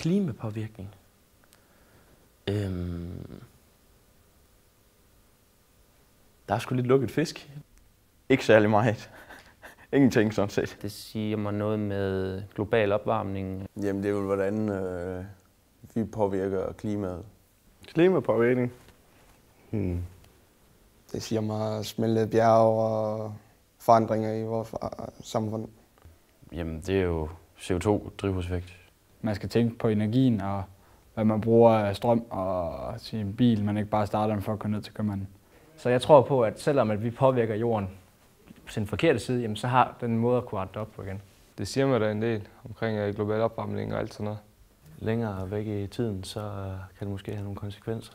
Klimapåvirkning. Der er sgu lidt lukket fisk. Ikke særlig meget. Ingenting sådan set. Det siger mig noget med global opvarmning. Jamen det er jo, hvordan vi påvirker klimaet. Klimapåvirkning? Det siger mig smeltede bjerge og forandringer i vores samfund. Jamen det er jo CO2, drivhuseffekt. Man skal tænke på energien og hvad man bruger af strøm og sin bil, man ikke bare starter den for at komme ned til købmanden. Så jeg tror på, at selvom at vi påvirker jorden på sin forkerte side, jamen, så har den måde at kunne rette op på igen. Det siger mig da en del omkring global opvarmning og alt sådan noget. Længere væk i tiden, så kan det måske have nogle konsekvenser.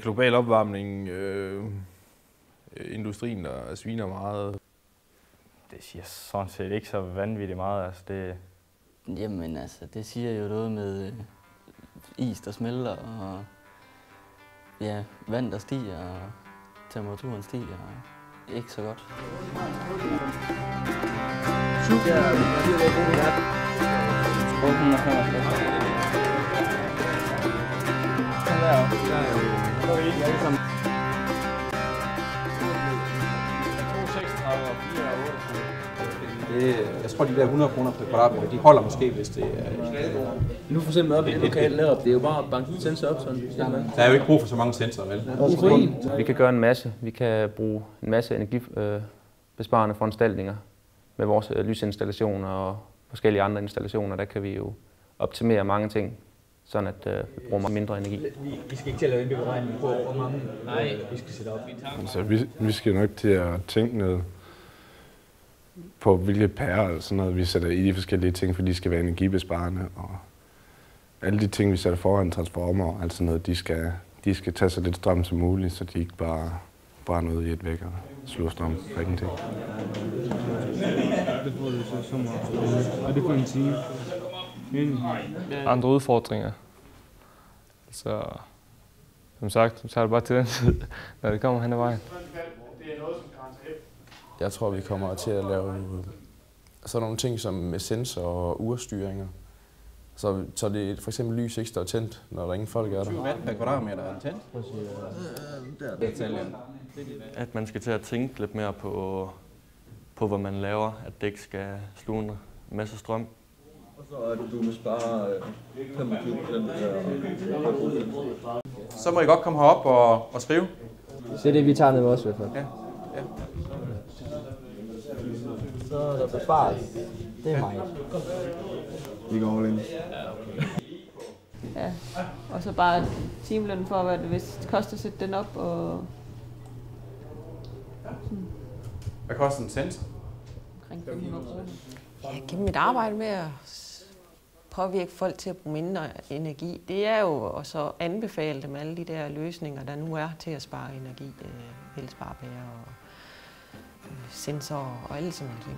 Global opvarmning, industrien der sviner meget. Det siger sådan set ikke så vanvittigt meget. Altså det... Jamen altså, det siger jo noget med is, der smelter, og ja, vand, der stiger, og temperaturen stiger. Ikke så godt. Jeg tror, de der 100 kroner per kvadratmeter, de holder måske, hvis det er... Nu for eksempel op i det lokale lav, det er jo bare at banke sensor op sådan. Der er jo ikke brug for så mange sensorer, vel? Vi kan gøre en masse. Vi kan bruge en masse energibesparende foranstaltninger med vores lysinstallationer og forskellige andre installationer. Der kan vi jo optimere mange ting, sådan at vi bruger mindre energi. Vi skal ikke til at lave en beregning på, hvor mange vi skal sætte op. Altså, vi skal nok til at tænke noget på, hvilke pærer og sådan noget, vi sætter i de forskellige ting, for de skal være energibesparende. Og alle de ting, vi sætter foran transformer og alt sådan noget, de skal tage så lidt strøm som muligt, så de ikke bare brænder ud i et væk og slår strøm for ingenting. Det får du så sommer. Og det for en time. Andre udfordringer. Så som sagt, så tager det bare til den tid, når det kommer hen ad vejen. Jeg tror, vi kommer til at lave sådan nogle ting som med sensor og urstyringer. Så det for eksempel lys ikke står tændt, når der ingen folk er der. 20 watt per kvadratmeter er tændt. At man skal til at tænke lidt mere på hvad man laver, at det ikke skal sluge en masse strøm. Og så er det, du vil spare 25%. Så må I godt komme herop og skrive. Det er det, vi tager ned også, i hvert fald. Ja. Så er der besparet. Det er mig. Vi går all in. Ja, og så bare timeløn for, hvad det vist koster at sætte den op. Og Hvad koster en sensor? Omkring 500 kroner. Ja, gennem mit arbejde med at påvirke folk til at bruge mindre energi, det er jo at så anbefale dem alle de der løsninger, der nu er til at spare energi. Elsparepærer og sensorer og alle sådan nogle ting.